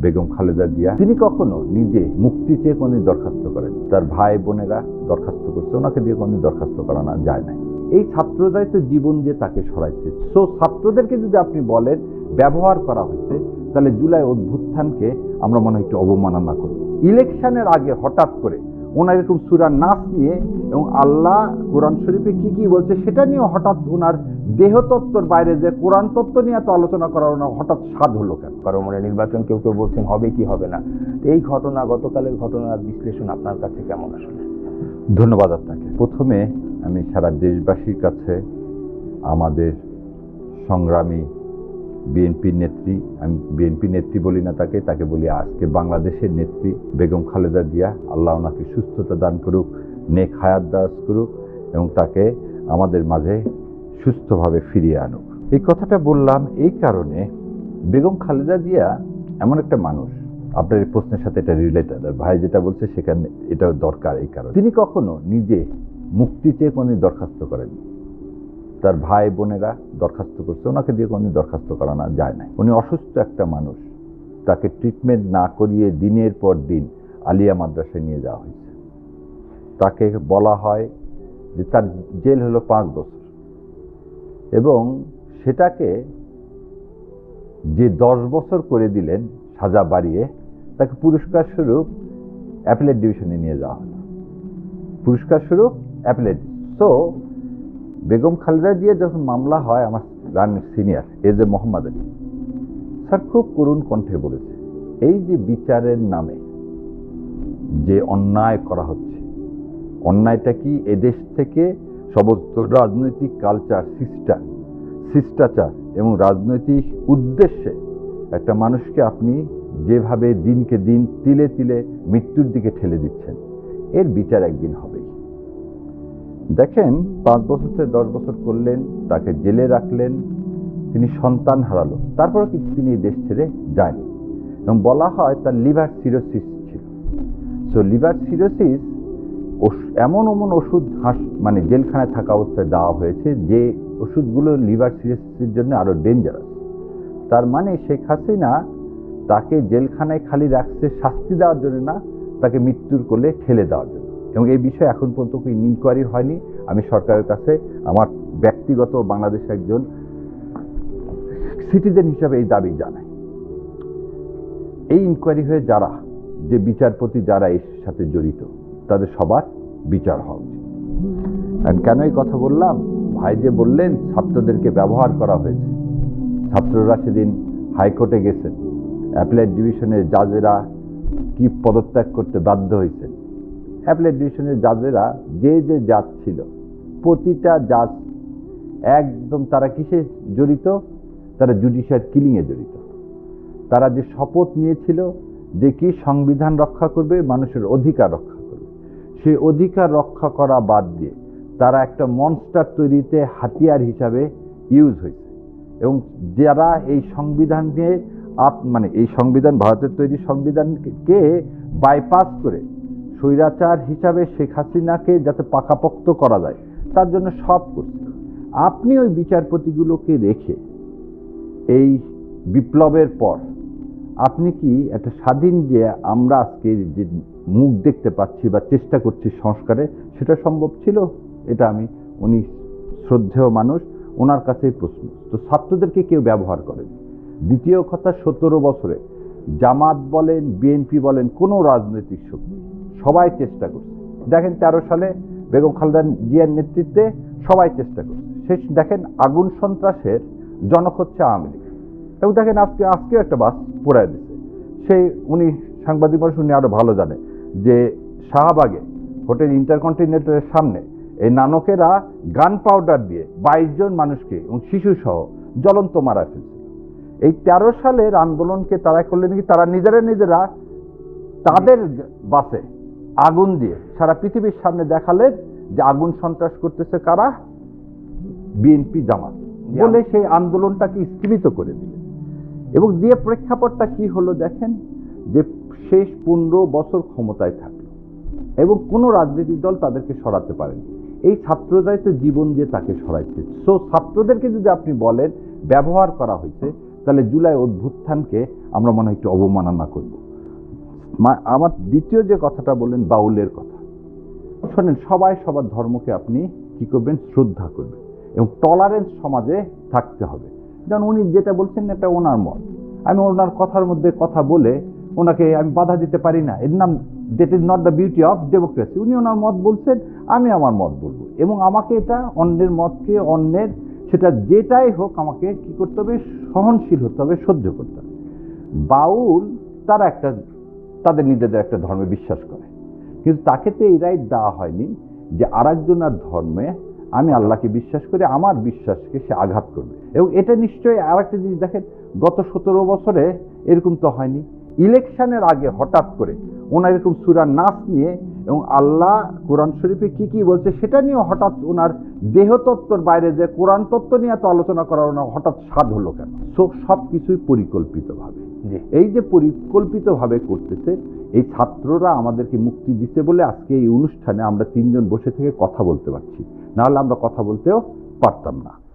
বেগম খালেদা জিয়া তিনি কখনো নিজে মুক্তি চেয়ে কোনো দরখাস্ত করেন, তার ভাই বোনেরা দরখাস্ত করছে, ওনাকে দিয়ে কোনো দরখাস্ত করানো যায় না। এই ছাত্ররাই তো জীবন দিয়ে তাকে সরাইছে। সো ছাত্রদেরকে যদি আপনি বলেন ব্যবহার করা হয়েছে, তাহলে জুলাই অভ্যুত্থানকে আমরা মনে হয় একটু অবমাননা করব। ইলেকশনের আগে হঠাৎ করে ওনার এরকম সূরা নাস নিয়ে এবং আল্লাহ কোরআন শরীফে কি কি বলছে সেটা নিয়ে হঠাৎ ওনার দেহতত্ত্বর বাইরে যে কোরআন তত্ত্ব নিয়ে এত আলোচনা করার ওনার হঠাৎ স্বাদ হলো কেন? কারণ মানে নির্বাচন কেউ কেউ বলছেন হবে কি হবে না। এই ঘটনা, গতকালের ঘটনার বিশ্লেষণ আপনার কাছে কেমন আসলে? ধন্যবাদ আপনাকে। প্রথমে আমি সারা দেশবাসীর কাছে আমাদের সংগ্রামী বিএনপির নেত্রী, আমি বিএনপি নেত্রী বলি না তাকে বলি আজকে বাংলাদেশের নেত্রী বেগম খালেদা জিয়া, আল্লাহ ওনাকে সুস্থতা দান করুক, নেক হায়াত দারাজ করুক এবং তাকে আমাদের মাঝে সুস্থভাবে ফিরিয়ে আনুক। এই কথাটা বললাম এই কারণে, বেগম খালেদা জিয়া এমন একটা মানুষ, আপনার এই প্রশ্নের সাথে এটা রিলেটেড, ভাই যেটা বলছে সেখানে এটাও দরকার। এই কারণে তিনি কখনো নিজে মুক্তি চেয়ে কোনো দরখাস্ত করেন, তার ভাই বোনেরা দরখাস্ত করছে, ওনাকে দিয়ে কোনো দরখাস্ত করানো যায় না। উনি অসুস্থ একটা মানুষ, তাকে ট্রিটমেন্ট না করিয়ে দিনের পর দিন আলিয়া মাদ্রাসায় নিয়ে যাওয়া হয়েছে। তাকে বলা হয় যে তার জেল হলো 5 বছর এবং সেটাকে যে 10 বছর করে দিলেন সাজা বাড়িয়ে, তাকে পুরস্কার স্বরূপ অ্যাপিলেট ডিভিশনে নিয়ে যাওয়া হলো। পুরস্কার স্বরূপ অ্যাপিলেট। সো বেগম খালেদা জিয়া যখন মামলা হয়, আমার সিনিয়র এজে মোহাম্মদ আলী স্যার খুব করুণ কণ্ঠে বলেছে, এই যে বিচারের নামে যে অন্যায় করা হচ্ছে, অন্যায়টা কি এদেশ থেকে সমস্ত রাজনৈতিক কালচার, শিষ্টাচার এবং রাজনৈতিক উদ্দেশ্যে একটা মানুষকে আপনি যেভাবে দিনকে দিন তিলে তিলে মৃত্যুর দিকে ঠেলে দিচ্ছেন, এর বিচার একদিন হবেই। দেখেন 5 বছর থেকে 10 বছর করলেন, তাকে জেলে রাখলেন, তিনি সন্তান হারালো, তারপরে কিন্তু তিনি এই দেশ ছেড়ে যায়নি এবং বলা হয় তার লিভার সিরোসিস ছিল। সো লিভার সিরোসিস এমন ওষুধ মানে জেলখানায় থাকা অবস্থায় দেওয়া হয়েছে যে ওষুধগুলো লিভার সিরোসিসের জন্য আরো ডেঞ্জারাস। তার মানে শেখ হাসিনা তাকে জেলখানায় খালি রাখছে শাস্তি দেওয়ার জন্য না, তাকে মৃত্যুর কোলে ঠেলে দেওয়ার জন্য। এবং এই বিষয়ে এখন পর্যন্ত কোনো ইনকোয়ারি হয়নি। আমি সরকারের কাছে আমার ব্যক্তিগত বাংলাদেশের একজন সিটিজেন হিসাবে এই দাবি জানাই, এই ইনকোয়ারি হয়ে যারা যে বিচারপতি যারা এর সাথে জড়িত তাদের সবার বিচার হওয়া উচিত। কেন এই কথা বললাম? ভাই যে বললেন ছাত্রদেরকে ব্যবহার করা হয়েছে, ছাত্ররা সেদিন হাইকোর্টে গেছেন, অ্যাপিলেট ডিভিশনের জাজেরা কি পদত্যাগ করতে বাধ্য হয়েছেন। অ্যাপিলেট ডিভিশনের জাজেরা যে জাজ ছিল, প্রতিটা জাজ একদম তারা কিসে জড়িত? তারা জুডিশিয়াল কিলিংয়ে জড়িত। তারা যে শপথ নিয়েছিল যে কি সংবিধান রক্ষা করবে, মানুষের অধিকার রক্ষা করবে, সেই অধিকার রক্ষা করা বাদ দিয়ে তারা একটা মনস্টার তৈরিতে হাতিয়ার হিসাবে ইউজ হয়েছে। এবং যারা এই সংবিধান নিয়ে মানে এই সংবিধান, ভারতের তৈরি সংবিধানকে বাইপাস করে স্বৈরাচার হিসাবে শেখ হাসিনাকে যাতে পাকাপোক্ত করা যায় তার জন্য সব করছে। আপনি ওই বিচারপতিগুলোকে রেখে এই বিপ্লবের পর আপনি কি একটা স্বাধীন যে আমরা আজকে যে মুখ দেখতে পাচ্ছি বা চেষ্টা করছি সংস্কারে, সেটা সম্ভব ছিল? এটা উনি শ্রদ্ধেয় মানুষ, ওনার কাছেই প্রশ্ন। তো ছাত্রদেরকে কেউ ব্যবহার করেন। দ্বিতীয় কথা, 17 বছরে জামাত বলেন, বিএনপি বলেন, কোনো রাজনৈতিক শক্তি সবাই চেষ্টা করছে। দেখেন 13 সালে বেগম খালেদা জিয়ার নেতৃত্বে সবাই চেষ্টা করছে। শেষ দেখেন আগুন সন্ত্রাসের জনক হচ্ছে আওয়ামী লীগ। এবং দেখেন আজকেও একটা বাস পোড়ায় দিচ্ছে। সেই উনি সাংবাদিক মানুষ, উনি আরো ভালো জানে যে শাহবাগে হোটেল ইন্টারকন্টিনেন্টালের সামনে এই নানকেরা গান পাউডার দিয়ে 22 জন মানুষকে এবং শিশু সহ জ্বলন্ত মারা ফেলছে। এই 13 সালের আন্দোলনকে তারা করলেন কি, তারা নিজেরা তাদের বাসে আগুন দিয়ে সারা পৃথিবীর সামনে দেখালেন যে আগুন সন্ত্রাস করতেছে কারা? বিএনপি, জামাত বলে সেই আন্দোলনটাকে স্থগিত করে দিলেন। এবং দিয়ে প্রেক্ষাপটটা কি হলো দেখেন, যে শেষ 15 বছর ক্ষমতায় থাকলো এবং কোনো রাজনৈতিক দল তাদেরকে সরাতে পারেনি। এই ছাত্ররাই তো জীবন দিয়ে তাকে সরাইছে। সো ছাত্রদেরকে যদি আপনি বলেন ব্যবহার করা হয়েছে, তাহলে জুলাই অভ্যুত্থানকে আমরা মনে হয় একটু অবমাননা করব। আমার দ্বিতীয় যে কথাটা বললেন বাউলের কথা, শোনেন, সবাই সবার ধর্মকে আপনি কি করবেন, শ্রদ্ধা করবেন, এবং টলারেন্স সমাজে থাকতে হবে। যেমন উনি যেটা বলছেন এটা ওনার মত, আমি ওনার কথার মধ্যে কথা বলে ওনাকে আমি বাধা দিতে পারি না। এর নাম, that is not the beauty of democracy. উনি ওনার মত বলছেন, আমি আমার মত বলবো, এবং আমাকে এটা অন্যের মতকে, অন্যের সেটা যেটাই হোক আমাকে কি করতে হবে, সহনশীল হতে হবে, সহ্য করতে হবে। বাউল তারা তাদের নিজেদের একটা ধর্মে বিশ্বাস করে, কিন্তু তাকে তো এই রাইট দেওয়া হয়নি যে আরেকজনের ধর্মে, আমি আল্লাহকে বিশ্বাস করি, আমার বিশ্বাসকে সে আঘাত করবে। এবং এটা নিশ্চয়ই আর একটা জিনিস দেখেন, গত 17 বছরে এরকম তো হয়নি। ইলেকশনের আগে হঠাৎ করে ওনার এরকম সূরা নাস নিয়ে, এবং আল্লাহ কোরআন শরীফে কি কি বলছে সেটা নিয়ে হঠাৎ ওনার দেহতত্ত্বর বাইরে যে কোরআন তত্ত্ব নিয়ে তো আলোচনা করার ওনার হঠাৎ স্বাদ হলো কেন? সব কিছুই পরিকল্পিতভাবে, এই যে পরিকল্পিতভাবে করতেছে, এই ছাত্ররা আমাদেরকে মুক্তি দিচ্ছে বলে আজকে এই অনুষ্ঠানে আমরা 3 জন বসে থেকে কথা বলতে পারছি, নাহলে আমরা কথা বলতেও পারতাম না।